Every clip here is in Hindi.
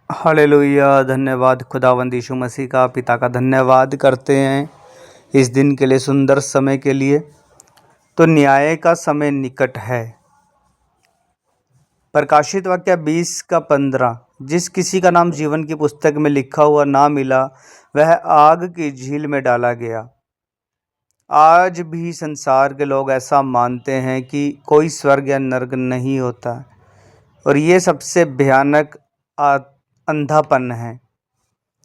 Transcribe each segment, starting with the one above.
हालेलुया। धन्यवाद खुदावंद यीशु मसीह का, पिता का धन्यवाद करते हैं इस दिन के लिए, सुंदर समय के लिए। तो न्याय का समय निकट है। प्रकाशित वाक्य 20 का 15। जिस किसी का नाम जीवन की पुस्तक में लिखा हुआ ना मिला, वह आग की झील में डाला गया। आज भी संसार के लोग ऐसा मानते हैं कि कोई स्वर्ग या नरक नहीं होता, और ये सबसे भयानक अंधापन है।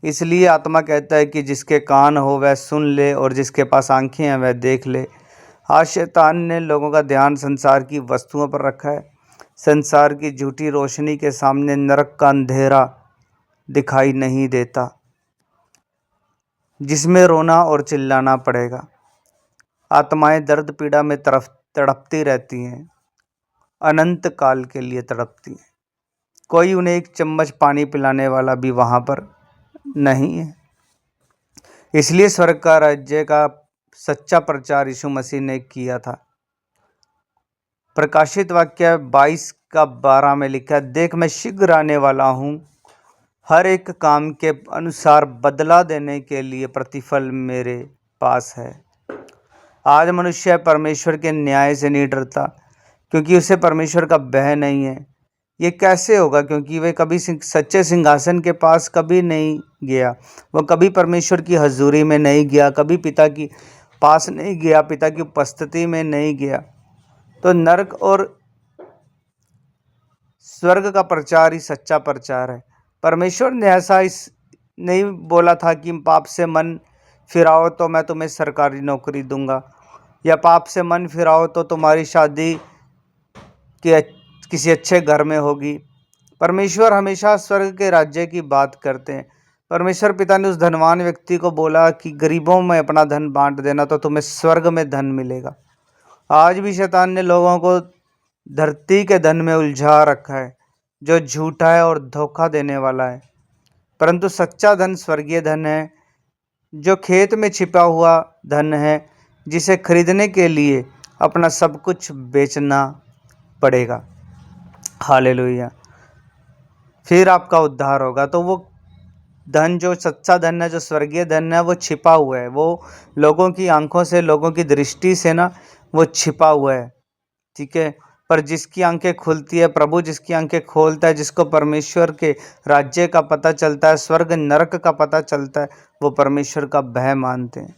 इसलिए आत्मा कहता है कि जिसके कान हो वह सुन ले, और जिसके पास आंखें हैं वह देख ले। आज शैतान ने लोगों का ध्यान संसार की वस्तुओं पर रखा है। संसार की झूठी रोशनी के सामने नरक का अंधेरा दिखाई नहीं देता, जिसमें रोना और चिल्लाना पड़ेगा। आत्माएं दर्द पीड़ा में तड़पती रहती हैं, अनंत काल के लिए तड़पती हैं। कोई उन्हें एक चम्मच पानी पिलाने वाला भी वहाँ पर नहीं है। इसलिए स्वर्ग का राज्य का सच्चा प्रचार यीशु मसीह ने किया था। प्रकाशित वाक्य 22 का 12 में लिखा है, देख मैं शीघ्र आने वाला हूँ, हर एक काम के अनुसार बदला देने के लिए प्रतिफल मेरे पास है। आज मनुष्य परमेश्वर के न्याय से नहीं डरता, क्योंकि उसे परमेश्वर का भय नहीं है। ये कैसे होगा? क्योंकि वह कभी सच्चे सिंहासन के पास कभी नहीं गया, वह कभी परमेश्वर की हजूरी में नहीं गया, कभी पिता की पास नहीं गया, पिता की उपस्थिति में नहीं गया। तो नरक और स्वर्ग का प्रचार ही सच्चा प्रचार है। परमेश्वर ने ऐसा नहीं बोला था कि पाप से मन फिराओ तो मैं तुम्हें सरकारी नौकरी दूंगा, या पाप से मन फिराओ तो तुम्हारी शादी किसी अच्छे घर में होगी। परमेश्वर हमेशा स्वर्ग के राज्य की बात करते हैं। परमेश्वर पिता ने उस धनवान व्यक्ति को बोला कि गरीबों में अपना धन बांट देना तो तुम्हें स्वर्ग में धन मिलेगा। आज भी शैतान ने लोगों को धरती के धन में उलझा रखा है, जो झूठा है और धोखा देने वाला है। परंतु सच्चा धन स्वर्गीय धन है, जो खेत में छिपा हुआ धन है, जिसे खरीदने के लिए अपना सब कुछ बेचना पड़ेगा। हालेलुया। फिर आपका उद्धार होगा। तो वो धन, जो सच्चा धन है, जो स्वर्गीय धन है, वो छिपा हुआ है। वो लोगों की आंखों से, लोगों की दृष्टि से ना वो छिपा हुआ है, ठीक है। पर जिसकी आंखें खुलती है, प्रभु जिसकी आंखें खोलता है, जिसको परमेश्वर के राज्य का पता चलता है, स्वर्ग नरक का पता चलता है, वो परमेश्वर का भय मानते हैं,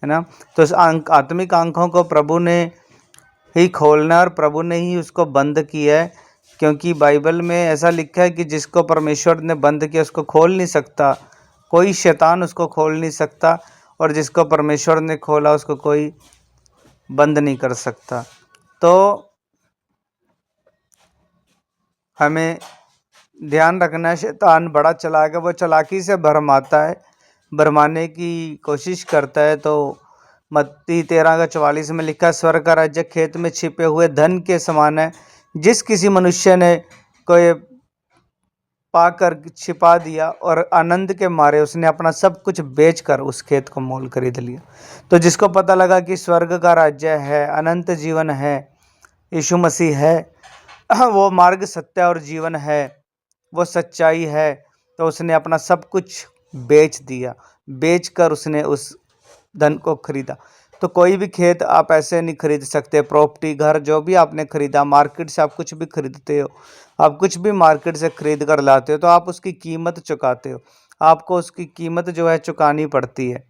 है ना। तो इस आत्मिक आंखों को प्रभु ने ही खोलना, और प्रभु ने ही उसको बंद किया है। क्योंकि बाइबल में ऐसा लिखा है कि जिसको परमेश्वर ने बंद किया उसको खोल नहीं सकता, कोई शैतान उसको खोल नहीं सकता, और जिसको परमेश्वर ने खोला उसको कोई बंद नहीं कर सकता। तो हमें ध्यान रखना है, शैतान बड़ा चालाक है, वो चालाकी से भरमाता है, भरमाने की कोशिश करता है। तो मत्ती 13 का 44 में लिखा है, स्वर्ग का राज्य खेत में छिपे हुए धन के समान है। जिस किसी मनुष्य ने कोई पाकर छिपा दिया, और आनंद के मारे उसने अपना सब कुछ बेचकर उस खेत को मोल खरीद लिया। तो जिसको पता लगा कि स्वर्ग का राज्य है, अनंत जीवन है, यीशु मसीह है, वो मार्ग, सत्य और जीवन है, वो सच्चाई है, तो उसने अपना सब कुछ बेच दिया, बेचकर उसने उस धन को खरीदा। तो कोई भी खेत आप ऐसे नहीं खरीद सकते, प्रॉपर्टी, घर, जो भी आपने खरीदा, मार्केट से आप कुछ भी खरीदते हो, आप कुछ भी मार्केट से खरीद कर लाते हो, तो आप उसकी कीमत चुकाते हो, आपको उसकी कीमत जो है चुकानी पड़ती है।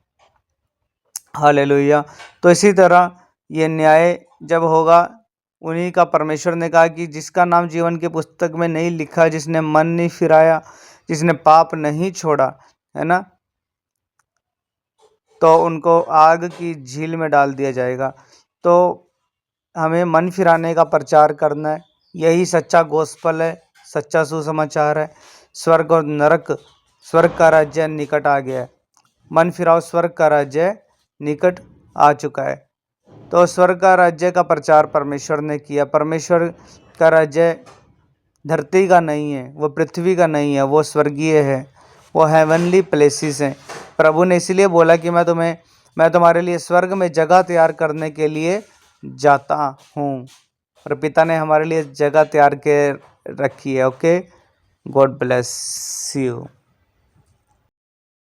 हालेलुया। तो इसी तरह ये न्याय जब होगा, उन्हीं का परमेश्वर ने कहा कि जिसका नाम जीवन की पुस्तक में नहीं लिखा, जिसने मन नहीं फिराया, जिसने पाप नहीं छोड़ा, है ना, तो उनको आग की झील में डाल दिया जाएगा। तो हमें मन फिराने का प्रचार करना है, यही सच्चा गोस्पल है, सच्चा सुसमाचार है। स्वर्ग और नरक, स्वर्ग का राज्य निकट आ गया है। मन फिराओ, स्वर्ग का राज्य निकट आ चुका है। तो स्वर्ग का राज्य का प्रचार परमेश्वर ने किया। परमेश्वर का राज्य धरती का नहीं है, वो पृथ्वी का नहीं है, वो स्वर्गीय है, वो हेवनली प्लेसेस हैं। प्रभु ने इसलिए बोला कि मैं तुम्हारे लिए स्वर्ग में जगह तैयार करने के लिए जाता हूँ, और पिता ने हमारे लिए जगह तैयार के रखी है। Okay, God bless you.